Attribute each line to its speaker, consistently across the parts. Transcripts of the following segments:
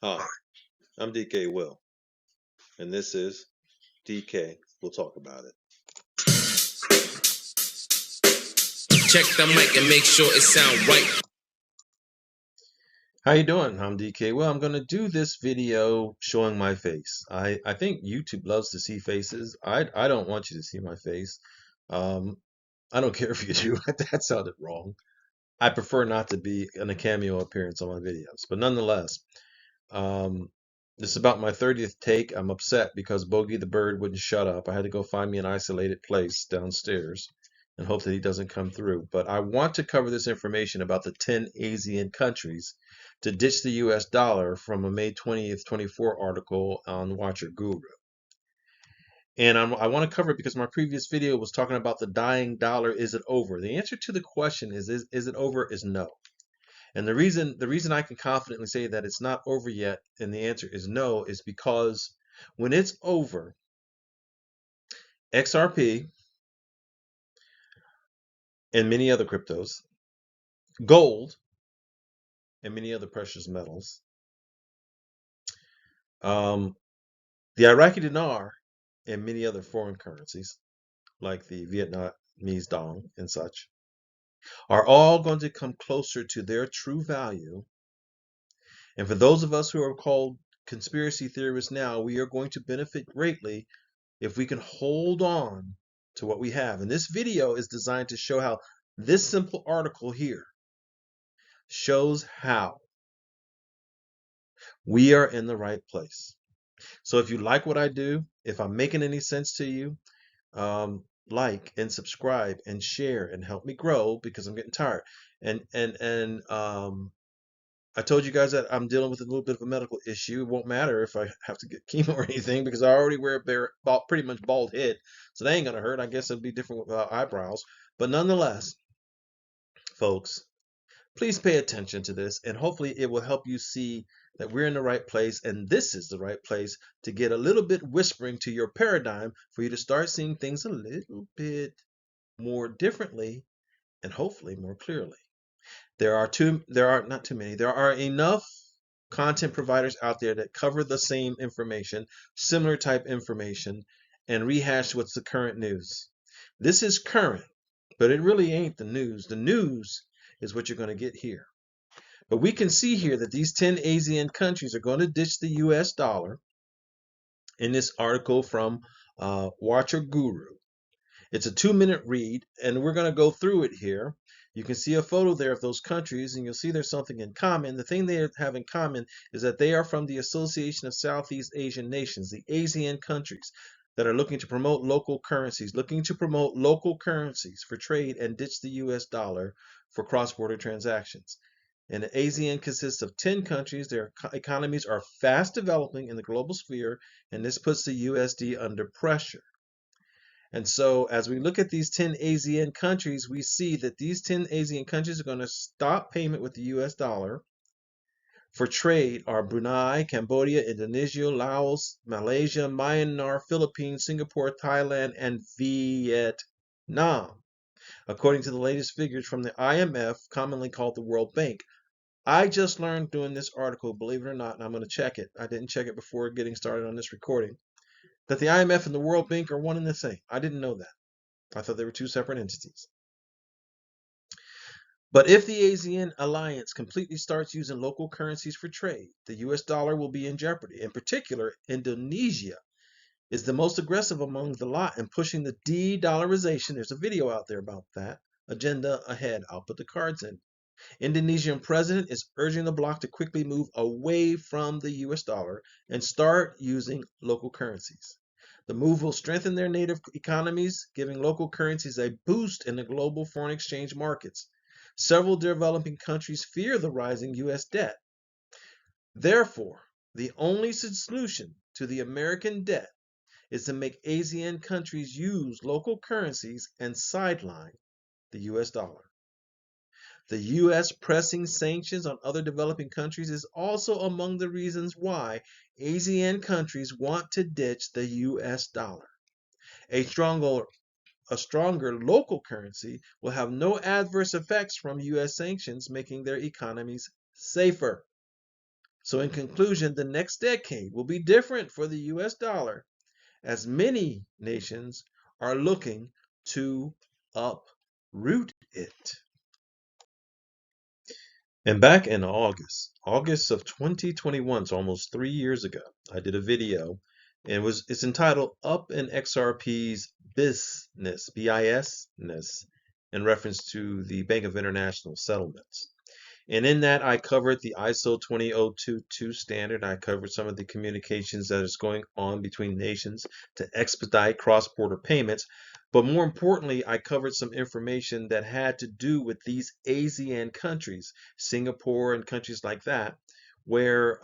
Speaker 1: Hi, I'm DK Will, and this is DK. We'll talk about it.
Speaker 2: Check the mic and make sure it sound right.
Speaker 1: How you doing? I'm DK Will. I'm going to do this video showing my face. I think YouTube loves to see faces. I don't want you to see my face. Um, I don't care if you do. That sounded wrong. I prefer not to be in a cameo appearance on my videos, but nonetheless, um, this is about my 30th take. I'm upset because Bogey the bird wouldn't shut up. I had to go find me an isolated place downstairs and hope that he doesn't come through. But I want to cover this information about the 10 ASEAN countries to ditch the US dollar from a May 20th, 24 article on Watcher Guru. And I want to cover it because my previous video was talking about the dying dollar. Is it over? The answer to the question is it over? Is no. And the reason I can confidently say that it's not over yet, and the answer is no, is because when it's over, XRP and many other cryptos, gold and many other precious metals, the Iraqi dinar and many other foreign currencies like the Vietnamese dong and such, are all going to come closer to their true value. And for those of us who are called conspiracy theorists now, we are going to benefit greatly if we can hold on to what we have. And this video is designed to show how this simple article here shows how we are in the right place. So if you like what I do, if I'm making any sense to you, like and subscribe and share and help me grow because I'm getting tired. And I told you guys that I'm dealing with a little bit of a medical issue. It won't matter if I have to get chemo or anything because I already wear a pretty much bald head. So that ain't going to hurt. I guess it'll be different with eyebrows. But nonetheless, folks, please pay attention to this and hopefully it will help you see that we're in the right place and this is the right place to get a little bit whispering to your paradigm for you to start seeing things a little bit more differently and hopefully more clearly. There are not too many. There are enough content providers out there that cover the same information, similar type information, and rehash what's the current news. This is current, but it really ain't the news. The news is what you're going to get here. But we can see here that these 10 ASEAN countries are going to ditch the US dollar in this article from Watcher Guru. It's a 2-minute read, and we're going to go through it here. You can see a photo there of those countries, and you'll see there's something in common. The thing they have in common is that they are from the Association of Southeast Asian Nations, the ASEAN countries, that are looking to promote local currencies, for trade and ditch the US dollar for cross-border transactions. And the ASEAN consists of 10 countries. Their economies are fast developing in the global sphere, and this puts the USD under pressure. And so as we look at these 10 ASEAN countries, we see that these 10 ASEAN countries are going to stop payment with the US dollar for trade are Brunei, Cambodia, Indonesia, Laos, Malaysia, Myanmar, Philippines, Singapore, Thailand, and Vietnam, according to the latest figures from the IMF, commonly called the World Bank. I just learned doing this article, believe it or not, and I'm going to check it. I didn't check it before getting started on this recording, that the IMF and the World Bank are one and the same. I didn't know that. I thought they were two separate entities. But if the ASEAN alliance completely starts using local currencies for trade, the US dollar will be in jeopardy. In particular, Indonesia is the most aggressive among the lot in pushing the de-dollarization. There's a video out there about that. Agenda ahead. I'll put the cards in. Indonesian president is urging the bloc to quickly move away from the US dollar and start using local currencies. The move will strengthen their native economies, giving local currencies a boost in the global foreign exchange markets. Several developing countries fear the rising US debt. Therefore, the only solution to the American debt is to make ASEAN countries use local currencies and sideline the US dollar. The U.S. pressing sanctions on other developing countries is also among the reasons why ASEAN countries want to ditch the U.S. dollar. A stronger local currency will have no adverse effects from U.S. sanctions, making their economies safer. So in conclusion, the next decade will be different for the US dollar as many nations are looking to uproot it. And back in August of 2021, so almost 3 years ago, I did a video and it's entitled Up in XRP's Business, BIS-ness, in reference to the Bank of International Settlements. And in that, I covered the ISO 20022 standard. I covered some of the communications that is going on between nations to expedite cross-border payments. But more importantly, I covered some information that had to do with these ASEAN countries, Singapore and countries like that, where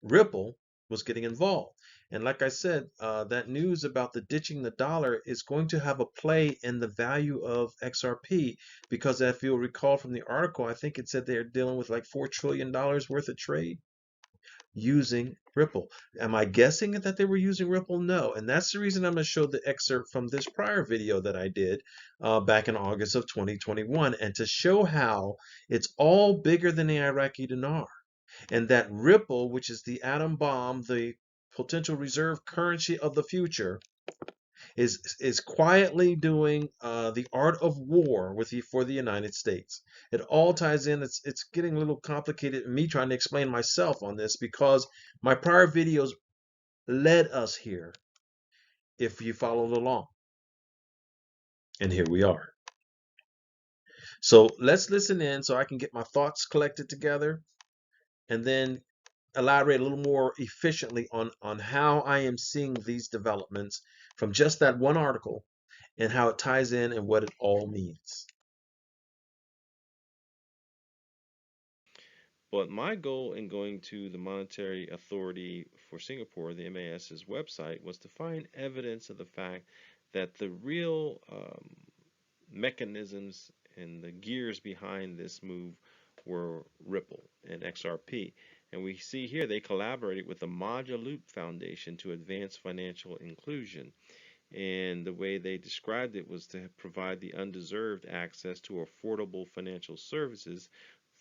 Speaker 1: Ripple was getting involved. And like I said, that news about the ditching the dollar is going to have a play in the value of XRP because if you'll recall from the article, I think it said they're dealing with like $4 trillion worth of trade using Ripple. Am I guessing that they were using Ripple? No. And that's the reason I'm going to show the excerpt from this prior video that I did back in August of 2021 and to show how it's all bigger than the Iraqi dinar. And that Ripple, which is the atom bomb, the potential reserve currency of the future, is quietly doing the art of war for the United States. It all ties in. It's getting a little complicated. Me trying to explain myself on this because my prior videos led us here. If you followed along, and here we are. So let's listen in so I can get my thoughts collected together, and then elaborate a little more efficiently on how I am seeing these developments from just that one article and how it ties in and what it all means.
Speaker 3: But my goal in going to the Monetary Authority for Singapore, the MAS's website, was to find evidence of the fact that the real mechanisms and the gears behind this move were Ripple and XRP. And we see here they collaborated with the Loop Foundation to advance financial inclusion. And the way they described it was to provide the undeserved access to affordable financial services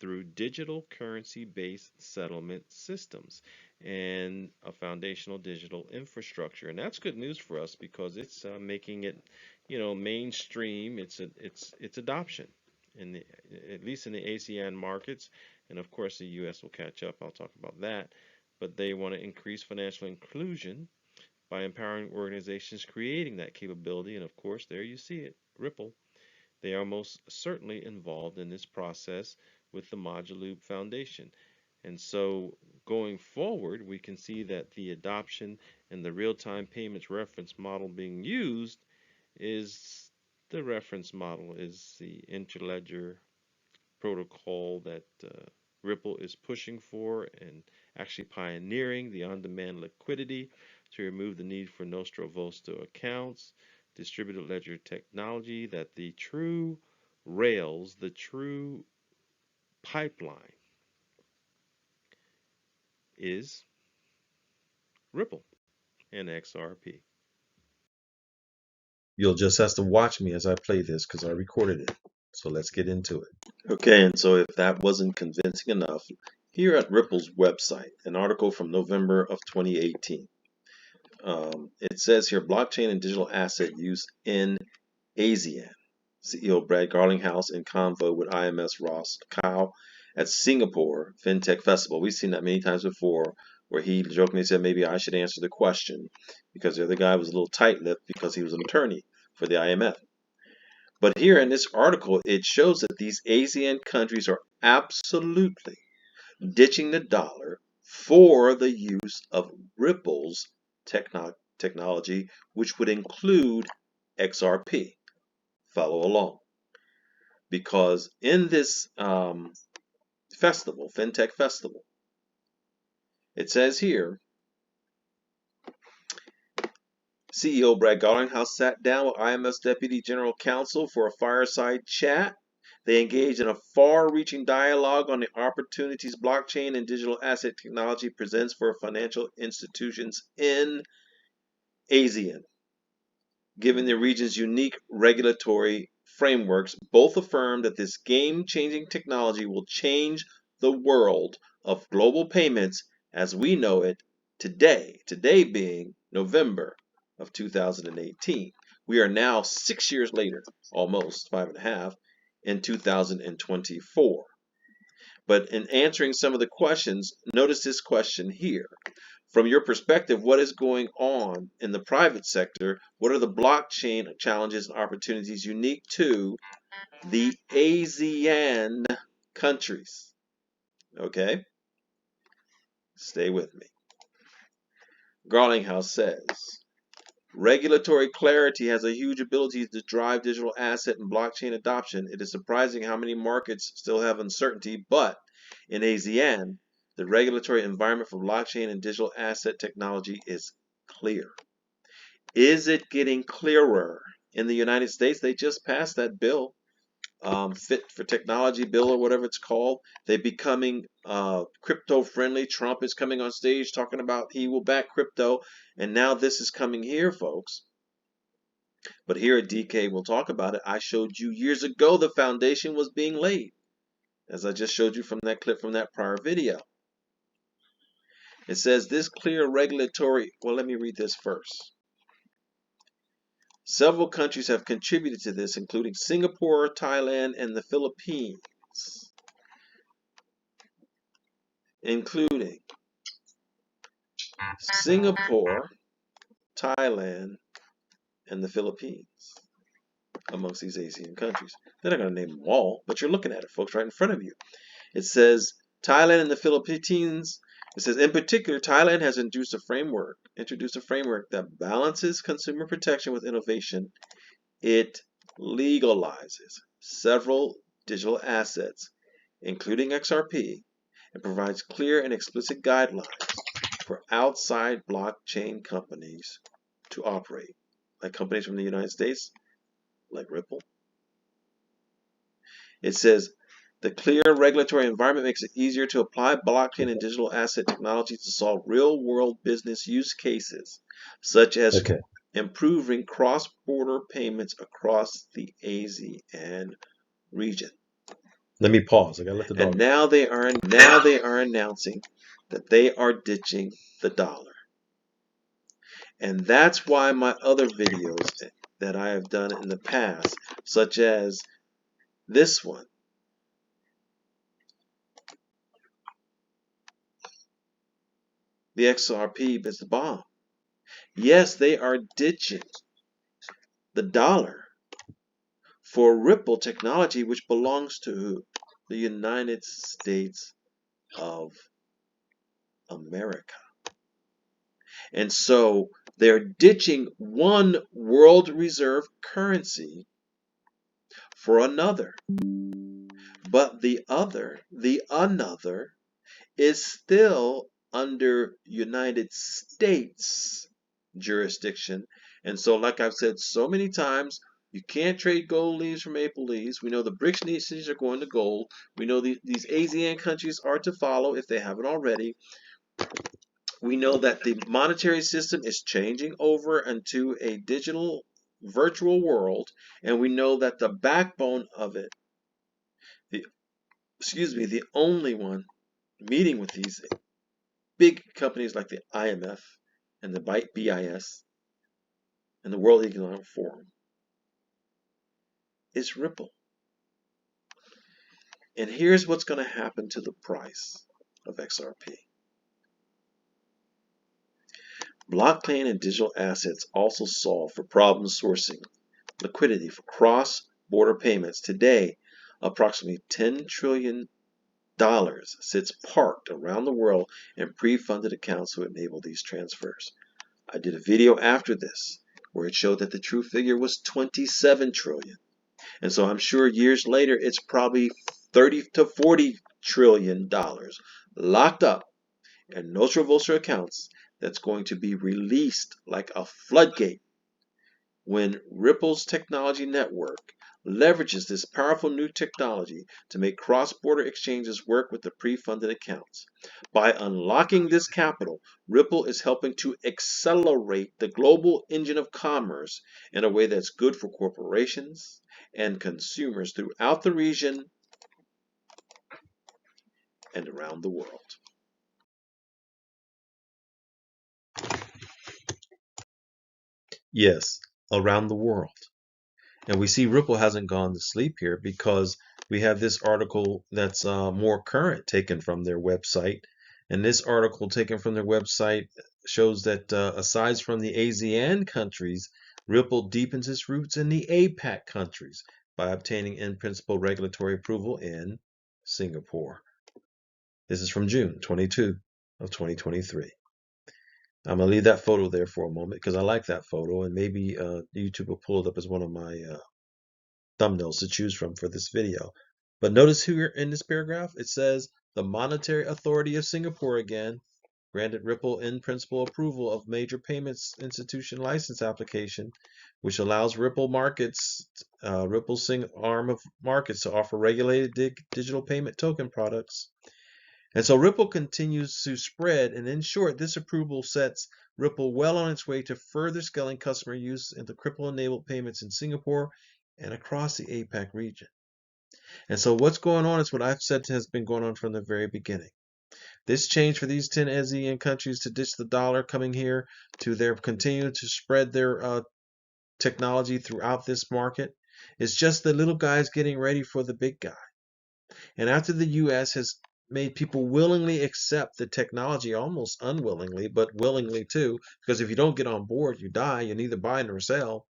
Speaker 3: through digital currency-based settlement systems and a foundational digital infrastructure. And that's good news for us because it's making it, mainstream. It's adoption, at least in the ASEAN markets, and of course the U.S. will catch up. I'll talk about that. But they want to increase financial inclusion by empowering organizations creating that capability. And of course, there you see it, Ripple. They are most certainly involved in this process with the Loop Foundation. And so going forward, we can see that the adoption and the real-time payments reference model being used is the reference model, is the interledger protocol that Ripple is pushing for and actually pioneering the on-demand liquidity to remove the need for Nostro Vosto accounts, distributed ledger technology, that the true rails, the true pipeline is Ripple and XRP.
Speaker 1: You'll just have to watch me as I play this because I recorded it. So let's get into it. Okay, and so if that wasn't convincing enough, here at Ripple's website, an article from November of 2018. It says here, blockchain and digital asset use in ASEAN. CEO Brad Garlinghouse in Convo with IMS Ross Leckow at Singapore Fintech Festival. We've seen that many times before, where he jokingly said maybe I should answer the question because the other guy was a little tight-lipped because he was an attorney for the IMF. But here in this article, it shows that these ASEAN countries are absolutely ditching the dollar for the use of Ripple's technology, which would include XRP. Follow along. Because in this festival, Fintech Festival, it says here, CEO Brad Garlinghouse sat down with IMS Deputy General Counsel for a fireside chat. They engaged in a far-reaching dialogue on the opportunities blockchain and digital asset technology presents for financial institutions in ASEAN. Given the region's unique regulatory frameworks, both affirmed that this game-changing technology will change the world of global payments as we know it today being November of 2018. We are now 6 years later, almost 5.5, in 2024. But in answering some of the questions, notice this question here. From your perspective, what is going on in the private sector? What are the blockchain challenges and opportunities unique to the ASEAN countries? Okay, stay with me. Garlinghouse says, regulatory clarity has a huge ability to drive digital asset and blockchain adoption. It is surprising how many markets still have uncertainty, but in ASEAN, the regulatory environment for blockchain and digital asset technology is clear. Is it getting clearer? In the United States, they just passed that bill, Fit for Technology bill or whatever it's called. They're becoming crypto friendly. Trump is coming on stage talking about he will back crypto, and now this is coming here, folks. But here at DK, we'll talk about it. I showed you years ago the foundation was being laid, as I just showed you from that clip from that prior video. It says this clear regulatory, well, let me read this first. Several countries have contributed to this, including Singapore, Thailand, and the Philippines. Including Singapore, Thailand, and the Philippines amongst these Asian countries. They're not going to name them all, but you're looking at it, folks, right in front of you. It says Thailand and the Philippines. It says, in particular, Thailand has introduced a framework that balances consumer protection with innovation. It legalizes several digital assets, including XRP, and provides clear and explicit guidelines for outside blockchain companies to operate, like companies from the United States, like Ripple. It says, the clear regulatory environment makes it easier to apply blockchain and digital asset technology to solve real-world business use cases, such as improving cross-border payments across the ASEAN region. Let me pause. I gotta let the dog. And now they are announcing that they are ditching the dollar. And that's why my other videos that I have done in the past, such as this one, the XRP is the bomb. Yes, they are ditching the dollar for Ripple technology, which belongs to who? The United States of America. And so they're ditching one world reserve currency for another. But the another is still under United States jurisdiction. And so, like I've said so many times, you can't trade gold leaves for maple leaves. We know the BRICS nations are going to gold. We know these ASEAN countries are to follow if they haven't already. We know that the monetary system is changing over into a digital virtual world, and we know that the backbone of it, the only one meeting with these big companies like the IMF and the BIS and the World Economic Forum is Ripple. And here's what's going to happen to the price of XRP. Blockchain and digital assets also solve for problem sourcing liquidity for cross-border payments. Today, approximately $10 trillion sits parked around the world in pre-funded accounts to enable these transfers. I did a video after this where it showed that the true figure was $27 trillion. And so I'm sure years later it's probably $30 to $40 trillion locked up in Nostra Vostra accounts that's going to be released like a floodgate when Ripple's technology network leverages this powerful new technology to make cross-border exchanges work with the pre-funded accounts. By unlocking this capital, Ripple is helping to accelerate the global engine of commerce in a way that's good for corporations and consumers throughout the region and around the world. Yes, around the world. And we see Ripple hasn't gone to sleep here because we have this article that's more current taken from their website. And this article taken from their website shows that aside from the ASEAN countries, Ripple deepens its roots in the APAC countries by obtaining in-principle regulatory approval in Singapore. This is from June 22 of 2023. I'm going to leave that photo there for a moment because I like that photo, and maybe YouTube will pull it up as one of my thumbnails to choose from for this video. But notice here in this paragraph, it says the Monetary Authority of Singapore again granted Ripple in principle approval of major payments institution license application, which allows Ripple Markets, Ripple's arm of markets, to offer regulated digital payment token products. And so Ripple continues to spread, and in short, this approval sets Ripple well on its way to further scaling customer use into crypto-enabled payments in Singapore and across the APAC region. And so what's going on is what I've said has been going on from the very beginning. This change for these 10 ASEAN countries to ditch the dollar coming here to their continue to spread their technology throughout this market is just the little guys getting ready for the big guy. And after the US has made people willingly accept the technology, almost unwillingly, but willingly too, because if you don't get on board, you die, you neither buy nor sell.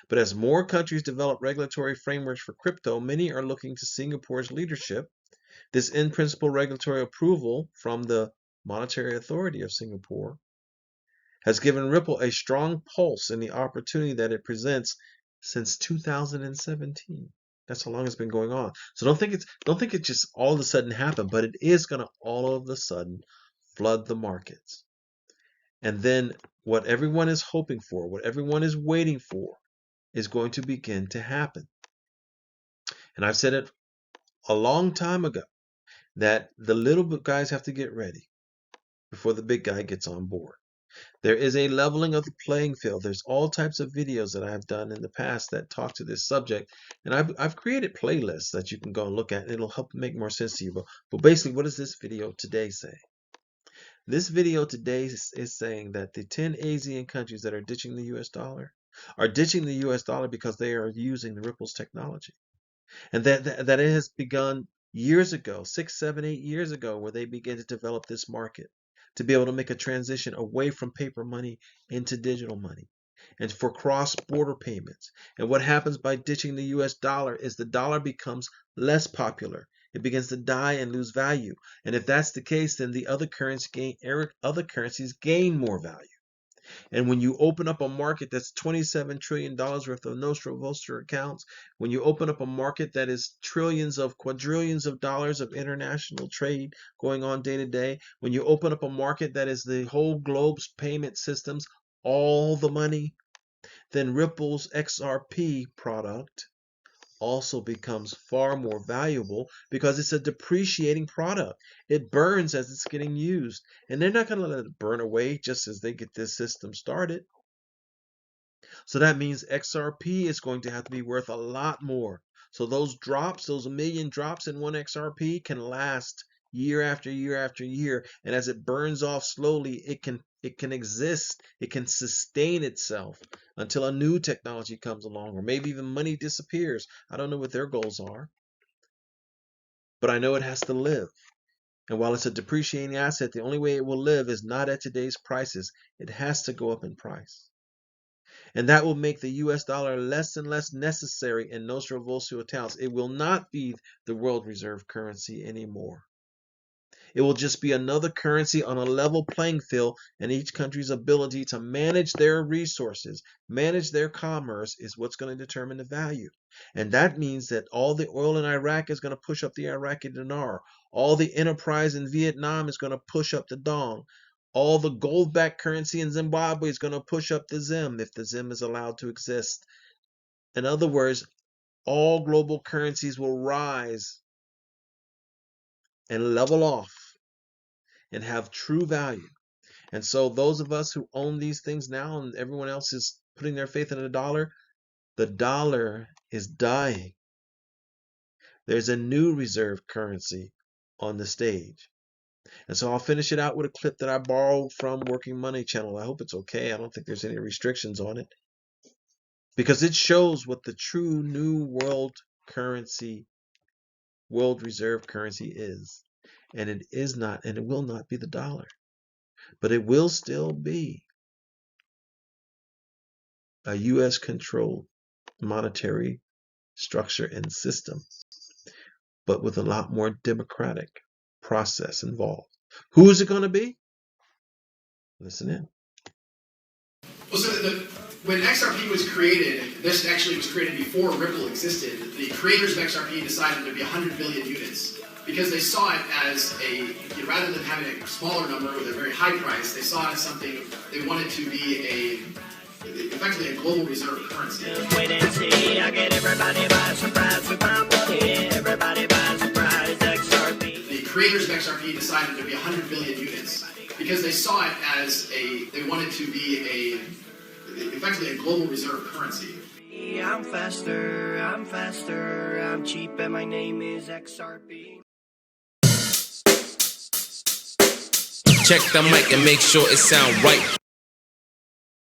Speaker 1: But as more countries develop regulatory frameworks for crypto, many are looking to Singapore's leadership. This in-principle regulatory approval from the Monetary Authority of Singapore has given Ripple a strong pulse in the opportunity that it presents since 2017. That's how long it's been going on. So don't think it just all of a sudden happened, but it is going to all of a sudden flood the markets. And then what everyone is hoping for, what everyone is waiting for, is going to begin to happen. And I've said it a long time ago that the little guys have to get ready before the big guy gets on board. There is a leveling of the playing field. There's all types of videos that I have done in the past that talk to this subject, and I've created playlists that you can go and look at, and it'll help make more sense to you. But basically, what does this video today say? This video today is saying that the 10 ASEAN countries that are ditching the US dollar are ditching the US dollar because they are using the Ripple's technology. And that it has begun years ago, 6, 7, 8 years ago, where they began to develop this market to be able to make a transition away from paper money into digital money and for cross-border payments. And what happens by ditching the US dollar is the dollar becomes less popular. It begins to die and lose value. And if that's the case, then the other currencies gain more value. And when you open up a market that's $27 trillion worth of Nostro Vostra accounts, when you open up a market that is trillions of quadrillions of dollars of international trade going on day to day, when you open up a market that is the whole globe's payment systems, all the money, then Ripple's XRP product also becomes far more valuable because it's a depreciating product. It burns as it's getting used, and they're not going to let it burn away just as they get this system started. So that means XRP is going to have to be worth a lot more. So those drops, those 1 million drops in one XRP can last year after year after year, and as it burns off slowly, it can exist, it can sustain itself until a new technology comes along, or maybe even money disappears. I don't know what their goals are, but I know it has to live. And while it's a depreciating asset, the only way it will live is not at today's prices. It has to go up in price. And that will make the US dollar less and less necessary in Nostro Vostra accounts. It will not be the world reserve currency anymore. It will just be another currency on a level playing field, and each country's ability to manage their resources, manage their commerce, is what's going to determine the value. And that means that all the oil in Iraq is going to push up the Iraqi dinar. All the enterprise in Vietnam is going to push up the dong. All the gold-backed currency in Zimbabwe is going to push up the ZIM if the ZIM is allowed to exist. In other words, all global currencies will rise and level off and have true value. And so those of us who own these things now and everyone else is putting their faith in the dollar is dying. There's a new reserve currency on the stage. And so I'll finish it out with a clip that I borrowed from Working Money Channel. I hope it's okay. I don't think there's any restrictions on it, because it shows what the true new world currency, world reserve currency is. And it is not, and it will not be the dollar, but it will still be a U.S. controlled monetary structure and system, but with a lot more democratic process involved. Who is it going to be? Listen in.
Speaker 4: Well, so when XRP was created, this actually was created before Ripple existed. The creators of XRP decided to be 100 billion units because they saw it as rather than having a smaller number with a very high price, they saw it as something they wanted to be effectively a global reserve currency.
Speaker 5: Wait and see, I get everybody by surprise with my money. Everybody by surprise, XRP.
Speaker 4: The creators of XRP decided to be 100 billion units because they saw it as they wanted to be effectively a global reserve currency.
Speaker 5: I'm faster, I'm cheap, and my name is XRP.
Speaker 2: Check the mic and make sure it sound right.